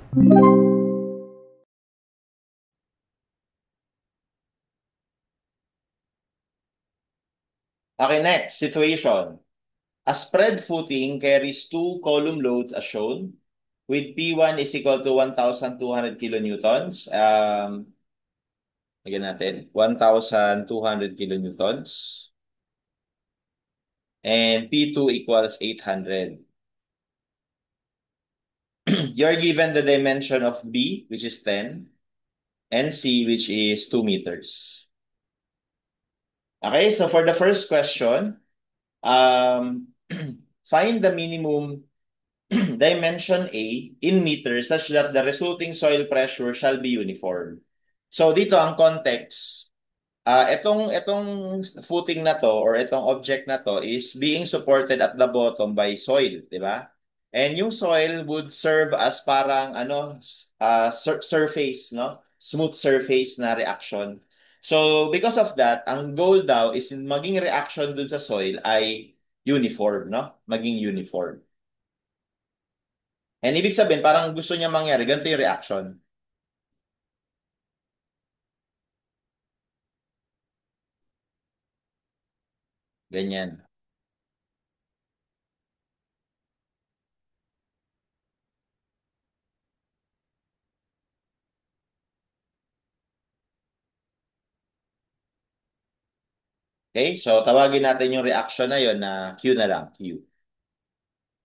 Okay, next situation. A spread footing carries two column loads as shown, with P1 is equal to 1,200 kilonewtons. Lagyan natin, 1,200 kilonewtons. And P2 equals 800. You're given the dimension of B, which is 10, and C, which is 2 meters. Okay, so for the first question, um, find the minimum dimension A in meters such that the resulting soil pressure shall be uniform. So dito ang context, etong footing na to or etong object na to is being supported at the bottom by soil, di ba? And yung soil would serve as parang surface, no? Smooth surface na reaction. So because of that, ang goal daw is maging reaction dun sa soil ay uniform, no? Maging uniform. And ibig sabihin, parang gusto niya mangyari, ganito yung reaction. Ganyan. Okay? So, tawagin natin yung reaction na yon na Q na lang, Q.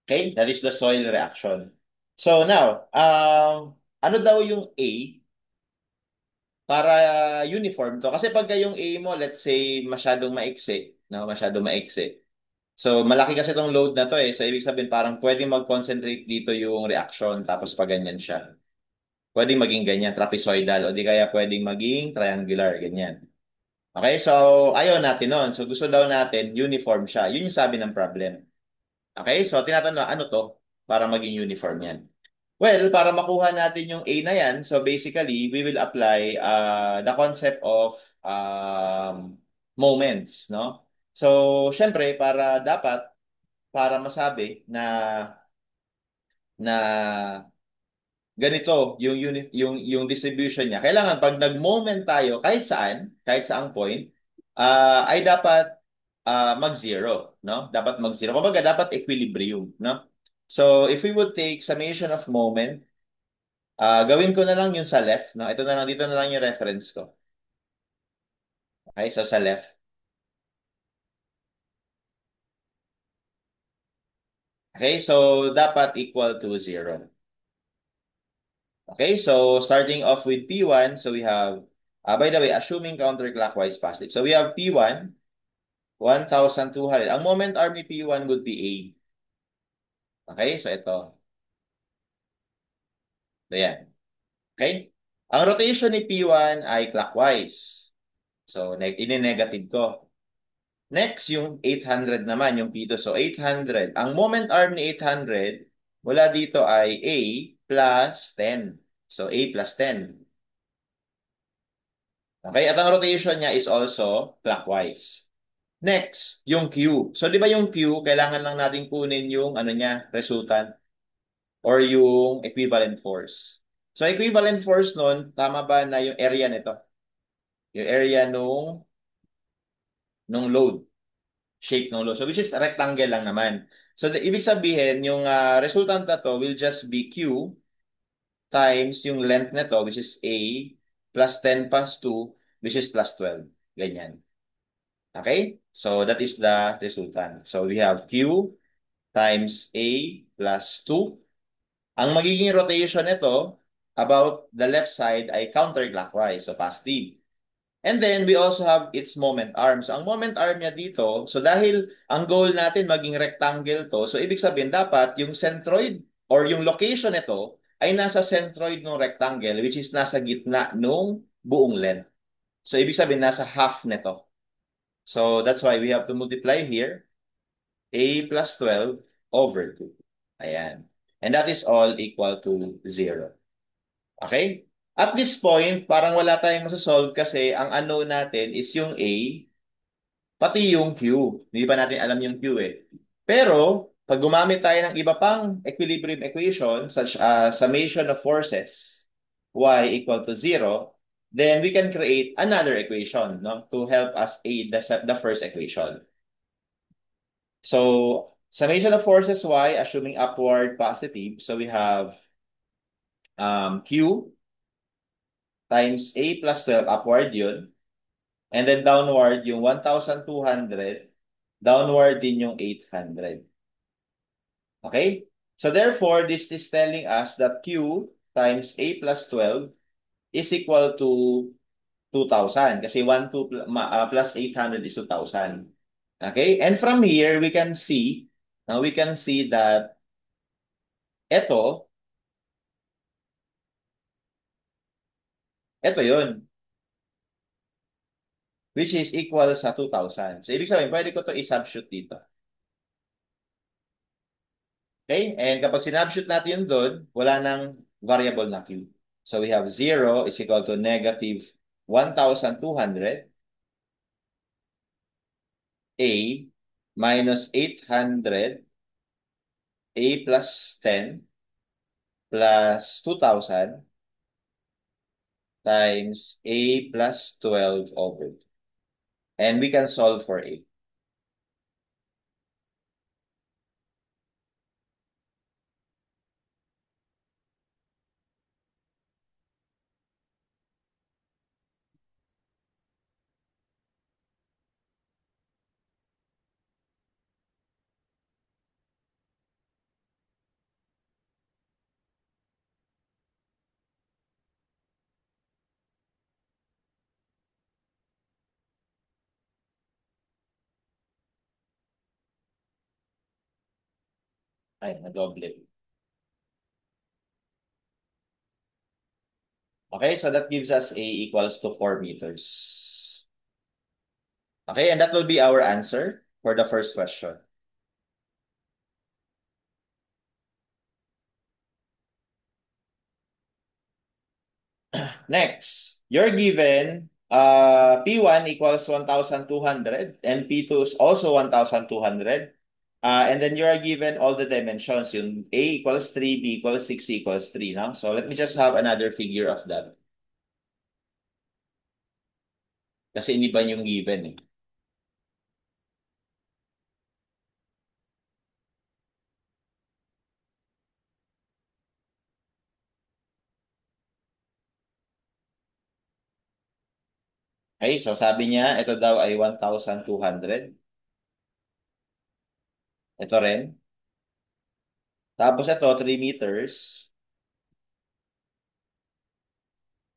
Okay? That is the soil reaction. So, now, ano daw yung A para uniform to? Kasi pagka yung A mo, let's say, masyadong maiksi, no? Masyadong maiksi. So, malaki kasi itong load na to eh. So, ibig sabihin, parang pwedeng mag-concentrate dito yung reaction tapos pag ganyan siya. Pwedeng maging ganyan, trapezoidal, o di kaya pwedeng maging triangular, ganyan. Okay, so ayaw natin nun. So gusto daw natin uniform siya. Yun yung sabi ng problem. Okay, so tinatanong ano to para maging uniform yan. Well, para makuha natin yung A na yan, so basically, we will apply the concept of moments, no? So, syempre, para masabi na ganito yung distribution niya. Kailangan pag nag-moment tayo kahit saang point, ay dapat mag-zero, no? Dapat mag-zero. Kumbaga dapat equilibrium, no? So if we would take summation of moment, gawin ko na lang yung sa left, no? Ito na lang dito na lang yung reference ko. Okay, so sa left. Okay, so dapat equal to zero. Okay, so starting off with P1, so we have by the way, assuming counterclockwise positive. So we have P1 1,200. Ang moment arm ni P1 would be A. Okay, so ito. So yan. Okay? Ang rotation ni P1 ay clockwise. So, ini-negative ko. Next, yung 800 naman, yung P2. So, 800. Ang moment arm ni 800, mula dito ay A plus 10. So, A plus 10. Okay? At ang rotation niya is also clockwise. Next, yung Q. So, di ba yung Q, kailangan lang natin kunin yung ano niya, resultant or yung equivalent force. So, equivalent force nun, tama ba na yung area nito? Yung area nung load, shape ng load. So, which is rectangle lang naman. So, ibig sabihin, yung resultant na to will just be Q times yung length nito, which is A, plus 10 plus 2, which is plus 12. Ganyan. Okay? So, that is the resultant. So, we have Q times A plus 2. Ang magiging rotation nito about the left side ay counterclockwise, so positive. And then we also have its moment arm. So ang moment arm niya dito, so dahil ang goal natin maging rectangle to, so ibig sabihin dapat yung centroid or yung location nito ay nasa centroid ng rectangle which is nasa gitna nung buong length. So ibig sabihin nasa half nito. So that's why we have to multiply here A plus 12 over 2. Ayan. And that is all equal to 0. Okay? At this point, parang wala tayong masasolve kasi ang unknown natin is yung A, pati yung Q. Hindi pa natin alam yung Q eh. Pero, pag gumamit tayo ng iba pang equilibrium equation, such as summation of forces, y equal to 0, then we can create another equation, no, to help us aid the first equation. So, summation of forces y, assuming upward positive, so we have q times a plus 12, upward yun. And then downward, yung 1,200, downward din yung 800. Okay? So therefore, this is telling us that q times a plus 12 is equal to 2,000 kasi 1 2 plus 800 is 2,000. Okay? And from here, we can see that ito yun, which is equal sa 2,000. So ibig sabihin, pwede ko to i-substitute dito. Okay? And kapag sinubstitute natin yun doon, wala nang variable na q. So we have 0 is equal to negative 1,200 a minus 800 a plus 10 plus 2,000 times a plus 12 over 2. And we can solve for a. Ay, na-double. Okay, so that gives us a equals to 4 meters. Okay, and that will be our answer for the first question. Next, you're given P1 equals 1,200 and P2 is also 1,200. And then you are given all the dimensions. Yung A equals 3, B equals 6, C equals 3. No? So let me just have another figure of that. Kasi iniba yung given eh. Okay, so sabi niya, ito daw ay 1,200. Ito rin. Tapos ito, 3 meters.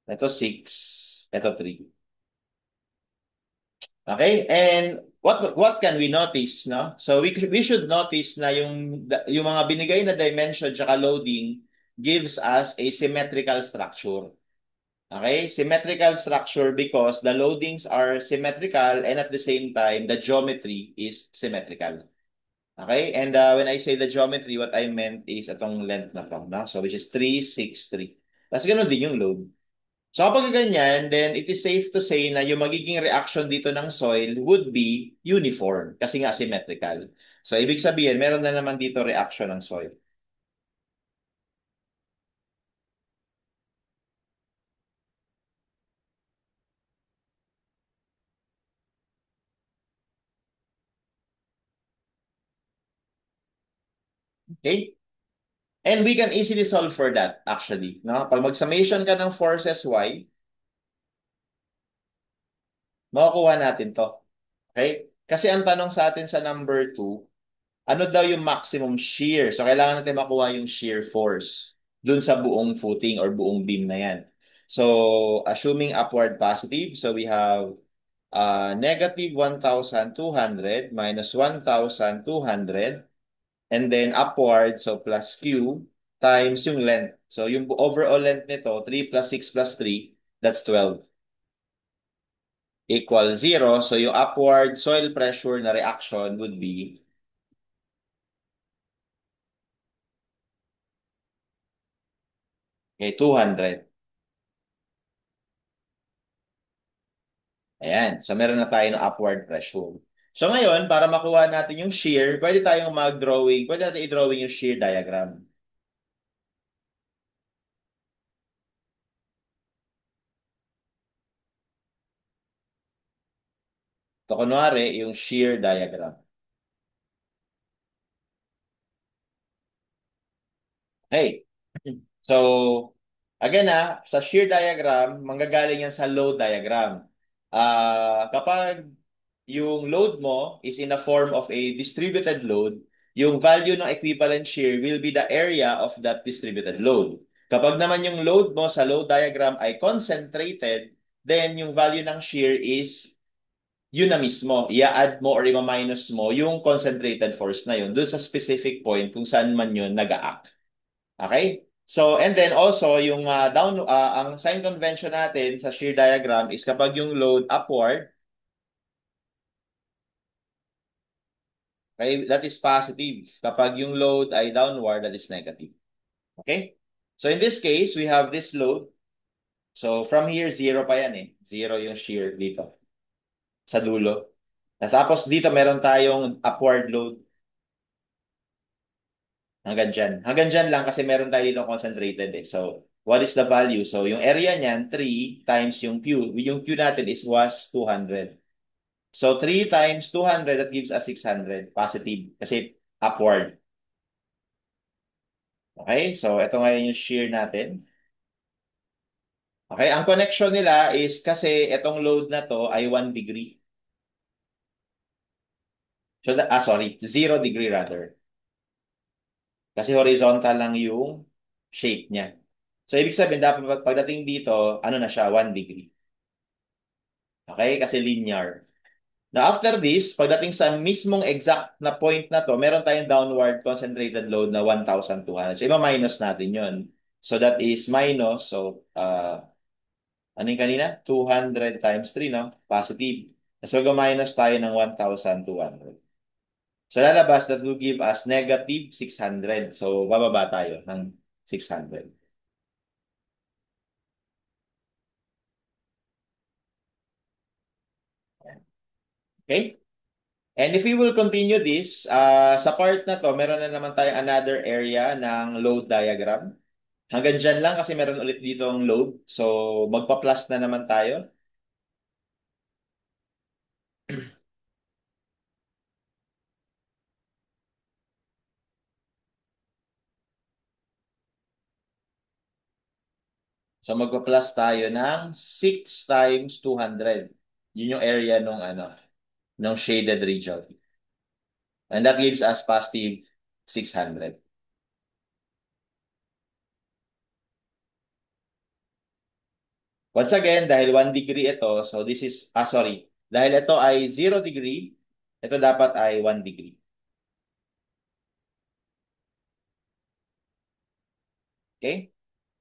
Ito 6. Ito 3. Okay? And what can we notice, no? So we should notice na yung mga binigay na dimension tsaka loading gives us a symmetrical structure. Okay? Symmetrical structure because the loadings are symmetrical and at the same time the geometry is symmetrical. Okay? And when I say the geometry, what I meant is itong length na to, no? So which is 3, 6, 3. Tapos ganun din yung load. So kapag ganyan, then it is safe to say na yung magiging reaction dito ng soil would be uniform kasi nga symmetrical. So ibig sabihin, meron na naman dito reaction ng soil. Okay? And we can easily solve for that actually. No? Pag mag-summation ka ng forces y, makukuha natin to. Okay? Kasi ang tanong sa atin sa number 2, ano daw yung maximum shear? So, kailangan natin makuha yung shear force dun sa buong footing or buong beam na yan. So, assuming upward positive, so we have negative 1,200 minus 1,200 and then upward, so plus Q times yung length. So, yung overall length nito, 3 plus 6 plus 3, that's 12. Equal 0. So, yung upward soil pressure na reaction would be 200. Ayan. So, meron na tayo ng upward pressure. So ngayon, para makuha natin yung shear, pwede tayong mag-drawing, pwede natin i-drawing yung shear diagram. So kunwari, yung shear diagram. Okay. So, again sa shear diagram, manggagaling yan sa load diagram. Kapag yung load mo is in a form of a distributed load, yung value ng equivalent shear will be the area of that distributed load. Kapag naman yung load mo sa load diagram ay concentrated, then yung value ng shear is yun na mismo. I-add mo or i-minus mo yung concentrated force na yun doon sa specific point kung saan man yun nag-act. Okay? So, and then also, yung ang sign convention natin sa shear diagram is kapag yung load upward, okay, that is positive. Kapag yung load ay downward, that is negative. Okay? So, in this case, we have this load. So, from here, zero pa yan eh. Zero yung shear dito sa dulo. Tapos dito, meron tayong upward load hanggang dyan. Hanggang dyan lang kasi meron tayo dito concentrated eh. So, what is the value? So, yung area niyan, 3 times yung Q. Yung Q natin was 200. So, 3 times 200, that gives us 600. Positive. Kasi upward. Okay? So, ito ngayon yung shear natin. Okay? Ang connection nila is kasi itong load na to ay 1 degree. So, sorry. 0 degree rather. Kasi horizontal lang yung shape niya. So, ibig sabihin, dapat pagdating dito, ano na siya, 1 degree. Okay? Kasi linear. Now, after this, pagdating sa mismong exact na point na to, meron tayong downward concentrated load na 1,200. So, iba-minus natin yon. So, that is minus. So, ano yung kanina? 200 times 3, no? Positive. So, minus tayo ng 1,200. So, lalabas, that will give us negative 600. So, bababa tayo ng 600. Okay? And if we will continue this, sa part na to, meron na naman tayong another area ng load diagram. Hanggang dyan lang kasi meron ulit dito ang load. So, magpa-plus na naman tayo. So, magpa-plus tayo ng 6 times 200. Yun yung area nung shaded region. And that gives us positive 600. Once again, dahil 1 degree ito, so this is, sorry, dahil ito ay 0 degree, ito dapat ay 1 degree. Okay?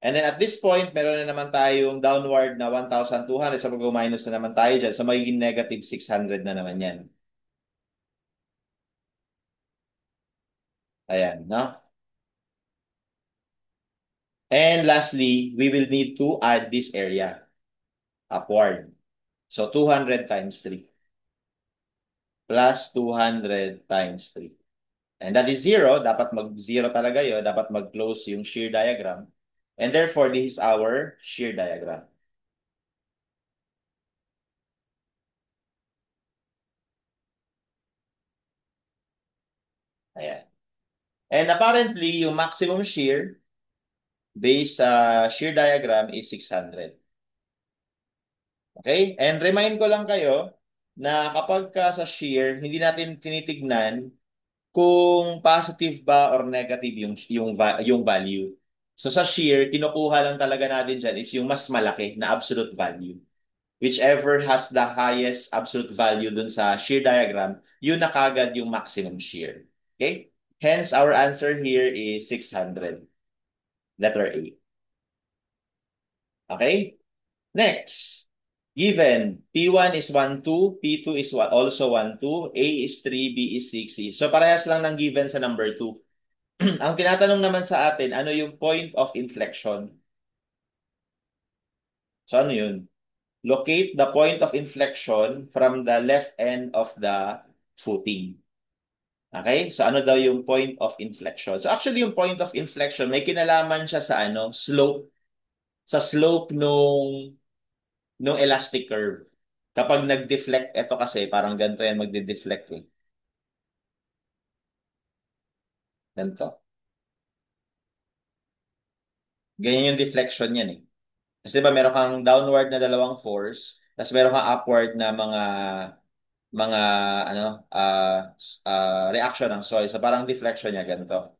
And then at this point, meron na naman tayong downward na 1,200. So mag-minus na naman tayo dyan. So magiging negative 600 na naman yan. Ayan, no? And lastly, we will need to add this area upward. So 200 times 3 plus 200 times 3. And that is 0. Dapat mag-0 talaga yun. Dapat mag-close yung shear diagram. And therefore, this is our shear diagram. Ayan. And apparently, yung maximum shear based sa shear diagram is 600. Okay? And remind ko lang kayo na kapag ka sa shear, hindi natin tinitignan kung positive ba or negative yung value. So sa shear, kinukuha lang talaga natin dyan is yung mas malaki na absolute value. Whichever has the highest absolute value dun sa shear diagram, yun na kagad yung maximum shear. Okay? Hence, our answer here is 600. Letter A. Okay? Next. Given, P1 is 1, 2, P2 is also 1, 2, A is 3, B is 6, C. So parehas lang ng given sa number 2. Ang tinatanong naman sa atin, ano yung point of inflection? So ano yun? Locate the point of inflection from the left end of the footing. Okay? So ano daw yung point of inflection? So actually yung point of inflection may kinalaman siya sa ano, slope, sa slope nung elastic curve. Kapag nag-deflect, ito kasi parang ganito yan magde-deflect eh. Ganito. Ganyan yung deflection yan eh. Kasi ba meron kang downward na dalawang force, tapos meron kang upward na mga ano reaction ng soil. So parang deflection niya ganito.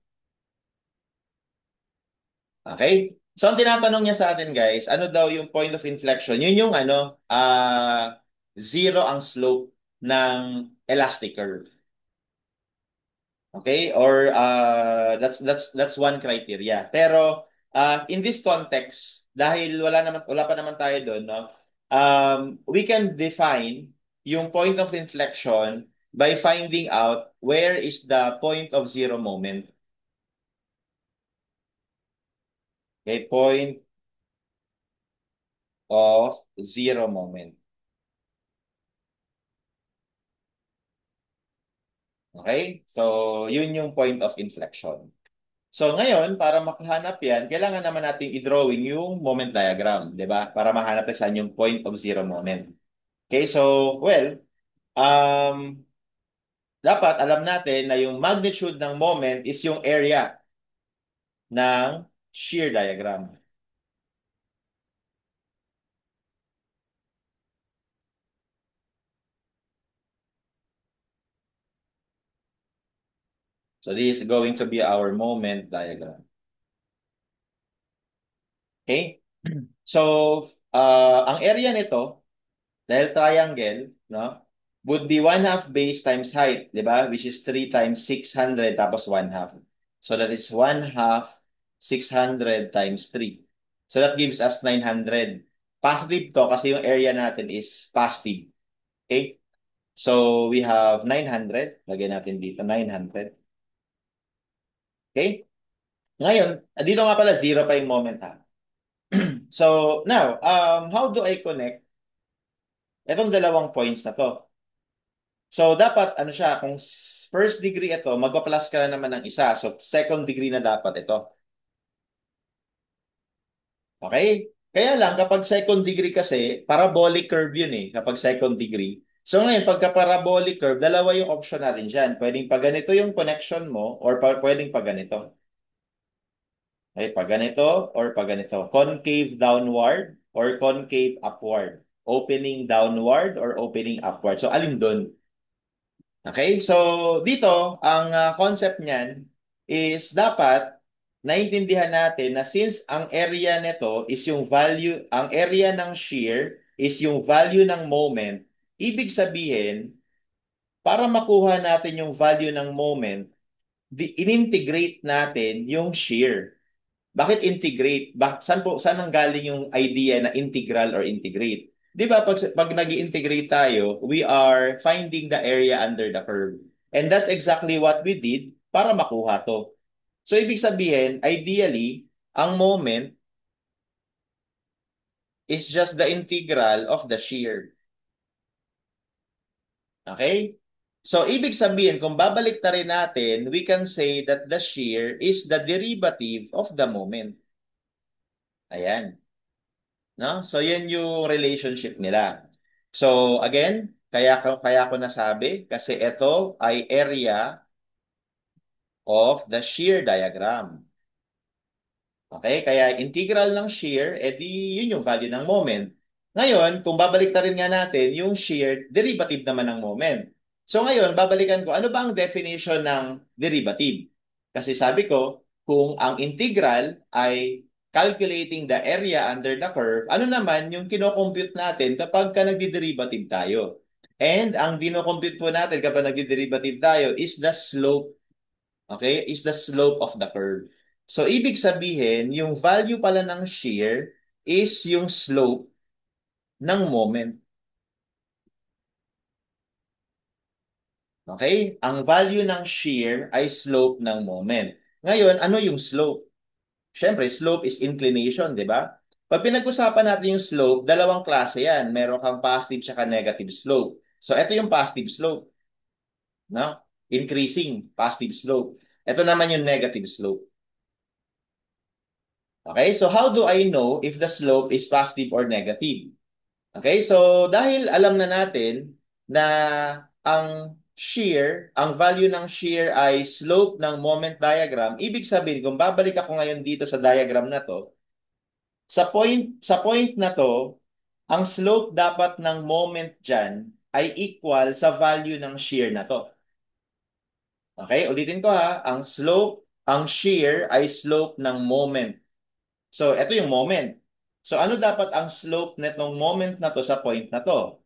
Okay? So ang tinatanong niya sa atin guys, ano daw yung point of inflection? Yun yung ano, zero ang slope ng elastic curve. Okay? Or that's one criteria. Pero in this context, dahil wala pa naman tayo doon, no? We can define yung point of inflection by finding out where is the point of zero moment. Okay, point of zero moment. Okay? So, yun yung point of inflection. So, ngayon, para makahanap yan, kailangan naman natin i-drawing yung moment diagram, di ba? Para mahanap na saan yung point of zero moment. Okay, so, well, um, dapat alam natin na yung magnitude ng moment is yung area ng shear diagram. So, this is going to be our moment diagram. Okay? So, ang area nito, dahil triangle, no, would be 1/2 base times height, di ba? Which is 3 times 600 tapos 1/2. So that is 1/2 600 times 3. So that gives us 900. Positive to kasi yung area natin is positive. Okay? So we have 900. Lagyan natin dito, 900. Okay? Ngayon, dito nga pala, zero pa yung moment ha. So now, how do I connect itong dalawang points na to? So, dapat, ano siya, kung first degree ito, magpa-plus ka na naman ng isa. So, second degree na dapat ito. Okay? Kaya lang, kapag second degree kasi, parabolic curve yun eh, kapag second degree. So, ngayon, pagka parabolic curve, dalawa yung option natin dyan. Pwedeng pa ganito yung connection mo, or pwedeng pa ganito. Okay, pa ganito, or pa ganito. Concave downward, or concave upward. Opening downward, or opening upward. So, alin dun? Okay? So, dito, ang concept niyan is dapat naintindihan natin na since ang area nito is yung value, ang area ng shear is yung value ng moment, ibig sabihin, para makuha natin yung value ng moment, in-integrate natin yung shear. Bakit integrate? Saan ang galing yung idea na integral or integrate? 'Di ba pag nag-integrate tayo, we are finding the area under the curve. And that's exactly what we did para makuha to. So ibig sabihin, ideally, ang moment is just the integral of the shear. Okay? So ibig sabihin, kung babalik ta rin natin, we can say that the shear is the derivative of the moment. Ayan. No? So, yan yung relationship nila. So, again, kaya ko nasabi kasi ito ay area of the shear diagram. Okay? Kaya integral ng shear, edi yun yung value ng moment. Ngayon, kung babalik na rin nga natin, yung shear, derivative naman ng moment. So ngayon, babalikan ko, ano ba ang definition ng derivative? Kasi sabi ko, kung ang integral ay calculating the area under the curve, ano naman yung kinocompute natin kapag ka nagdi-derivative tayo? And ang dinocompute po natin kapag nagdi-derivative tayo is the slope. Okay? Is the slope of the curve. So, ibig sabihin, yung value pala ng shear is yung slope ng moment. Okay? Ang value ng shear ay slope ng moment. Ngayon, ano yung slope? Siyempre, slope is inclination, di ba? Pag pinag-usapan natin yung slope, dalawang klase yan. Meron kang positive at negative slope. So, ito yung positive slope. no? Increasing, positive slope. Ito naman yung negative slope. Okay, so how do I know if the slope is positive or negative? Okay, so dahil alam na natin na ang value ng shear ay slope ng moment diagram, ibig sabihin, kung babalik ako ngayon dito sa diagram na to, sa point na to, ang slope dapat ng moment dyan ay equal sa value ng shear na to. Okay, ulitin ko ha, ang shear ay slope ng moment. So, ito yung moment. So, ano dapat ang slope netong moment na to sa point na to?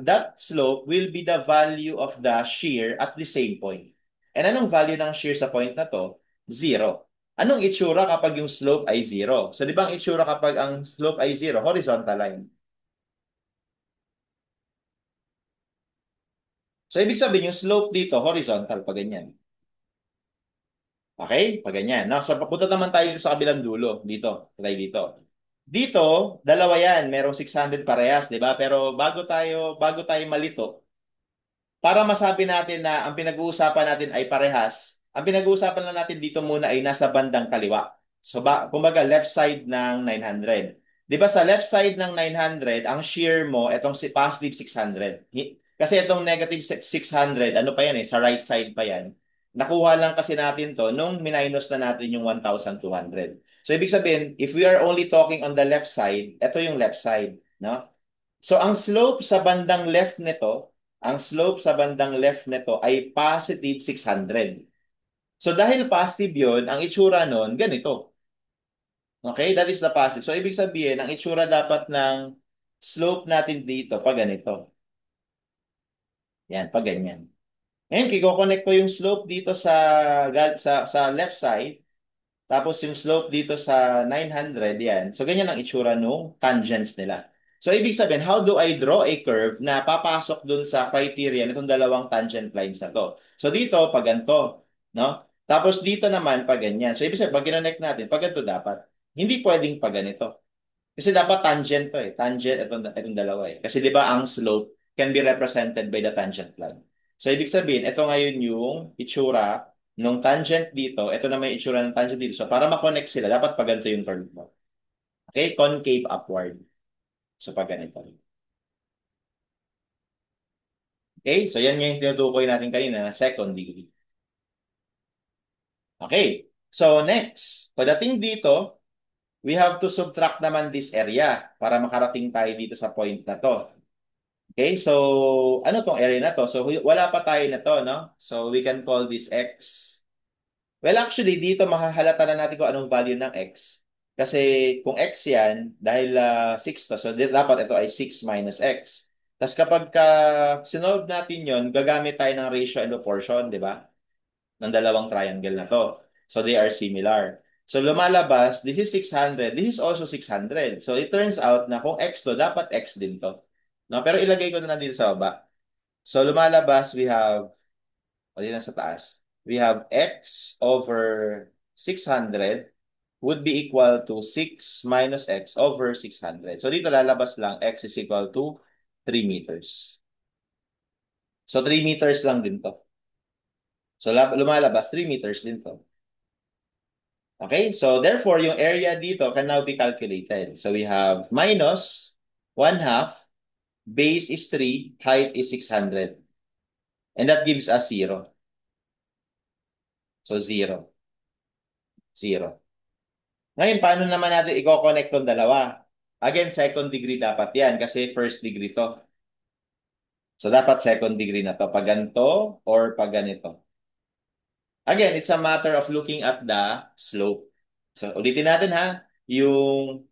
That slope will be the value of the shear at the same point. And anong value ng shear sa point na to? Zero. Anong itsura kapag yung slope ay zero? So, di ba ang itsura kapag ang slope ay zero? Horizontal line. So, ibig sabihin yung slope dito, horizontal pa ganyan. Okay? Pag ganyan. No? So, papunta naman tayo dito sa kabilang dulo. Dito. Tayo dito. Dito, dalawa yan. Merong 600 parehas, di ba? Pero bago tayo malito, para masabi natin na ang pinag-uusapan natin ay parehas, ang pinag-uusapan lang natin dito muna ay nasa bandang kaliwa. So, kumbaga, left side ng 900. Di ba sa left side ng 900, ang shear mo, itong si positive 600. Kasi itong negative 600, ano pa yan eh, sa right side pa yan. Nakuha lang kasi natin to nung minus na natin yung 1,200. So, ibig sabihin, if we are only talking on the left side, ito yung left side, no? So, ang slope sa bandang left nito ay positive 600. So, dahil positive yun, ang itsura nun, ganito. Okay? That is the positive. So, ibig sabihin, ang itsura dapat ng slope natin dito, pag ganito. Yan, pag ganyan. Ngayon, kiko-connect ko yung slope dito sa left side. Tapos yung slope dito sa 900, yan. So, ganyan ang itsura nung tangents nila. So, ibig sabihin, how do I draw a curve na papasok dun sa criteria nitong dalawang tangent lines na to? So, dito, pag ganito, no? Tapos dito naman, pag ganyan. So, ibig sabihin, pag kinonect natin, pag ganito dapat. Hindi pwedeng pag ganito. Kasi dapat tangent to eh. Tangent, itong dalawa eh. Kasi di ba ang slope can be represented by the tangent line. So, ibig sabihin, ito ngayon yung itsura nung tangent dito. Ito na may itsura ng tangent dito. So, para ma-connect sila, dapat pag ganito yung curve mo. Okay? Concave upward. So, pag ganito. Okay? So, yan yung tinutukoy natin kanina na second degree. Okay. So, next. Pagdating dito, we have to subtract naman this area para makarating tayo dito sa point na to. Okay, so ano tong area na to? So wala pa tayo na to, no? So we can call this x. Well, actually, dito mahahalata na natin kung anong value ng x. Kasi kung x yan, dahil 6 to, so dapat ito ay 6 minus x. Tapos kapag sinolve natin yon, gagamit tayo ng ratio and proportion, di ba? Ng dalawang triangle na to. So they are similar. So lumalabas, this is 600, this is also 600. So it turns out na kung x to, dapat x din to. No? Pero ilagay ko na lang dito sa baba. So lumalabas, we have, o dito sa taas, we have x over 600 would be equal to 6 minus x over 600. So dito lalabas lang, x is equal to 3 meters. So 3 meters lang din to. So lumalabas, 3 meters din to. Okay, so therefore, yung area dito can now be calculated. So we have minus 1/2, base is 3, height is 600. And that gives us 0. So 0. 0. Ngayon, paano naman natin i-connect tong dalawa? Again, second degree dapat yan kasi first degree to. So dapat second degree na to. Pag ganito or pag ganito. Again, it's a matter of looking at the slope. So ulitin natin ha. Yung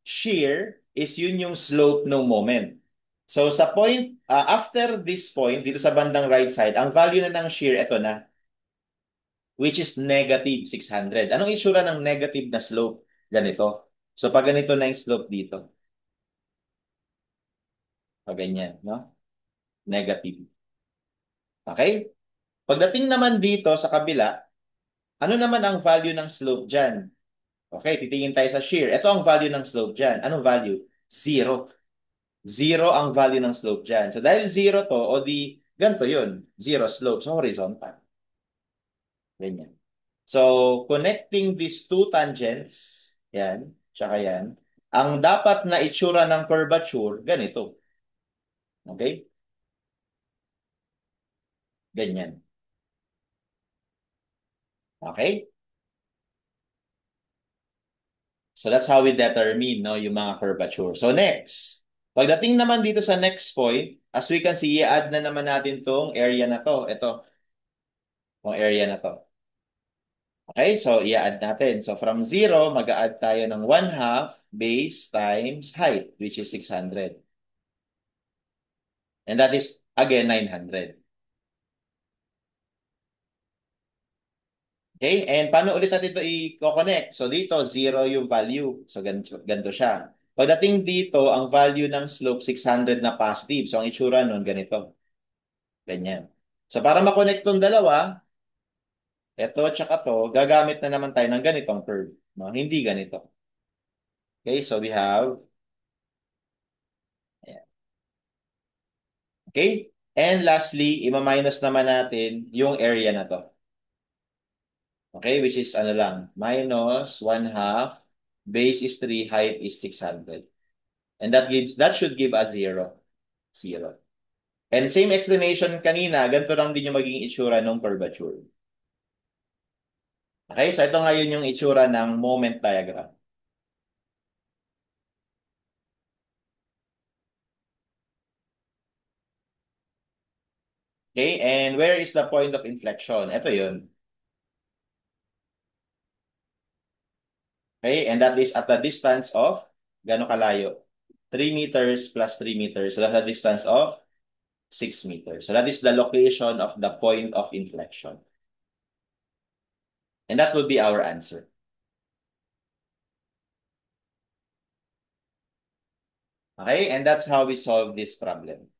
shear is yun yung slope ng moment. So sa point, after this point, dito sa bandang right side, ang value na ng shear, ito na, which is negative 600. Anong itsura ng negative na slope? Ganito. So pag ganito na yung slope dito, pag ganyan, no? Negative. Okay? Pagdating naman dito sa kabila, ano naman ang value ng slope dyan? Okay, titingin tayo sa shear. Ito ang value ng slope dyan. Anong value? 0. 0 ang value ng slope dyan. So dahil 0 to, o di ganito yun. Zero slope. So, horizontal. Ganyan. So, connecting these two tangents, yan, tsaka yan, ang dapat na itsura ng curvature, ganito. Okay? Ganyan. Okay? So, that's how we determine, no, yung mga curvature. So, next. Pagdating naman dito sa next point, as we can see, i-add na naman natin tong area na to. Ito, tong area na to. Okay, so i-add natin. So from 0, mag-a-add tayo ng 1/2 base times height, which is 600. And that is, again, 900. Okay, and paano ulit natin ito i-connect? So dito, 0 yung value. So ganito siya. Pagdating dito, ang value ng slope, 600 na positive. So ang itsura nun, ganito. Ganyan. So para ma-connect tong dalawa, ito tsaka to, gagamit na naman tayo ng ganitong curve. No? Hindi ganito. Okay, so we have, ayan. Okay? And lastly, ima-minus naman natin yung area na to. Okay? Which is ano lang, minus 1/2, base is 3, height is 600. And that should give us 0. 0. And same explanation kanina, ganito lang din yung magiging itsura ng curvature. Okay? So ito ngayon yung itsura ng moment diagram. Okay? And where is the point of inflection? Ito yun. Okay? And that is at the distance of, gano'ng kalayo? 3 meters plus 3 meters. So that's the distance of 6 meters. So that is the location of the point of inflection. And that would be our answer. Okay? And that's how we solve this problem.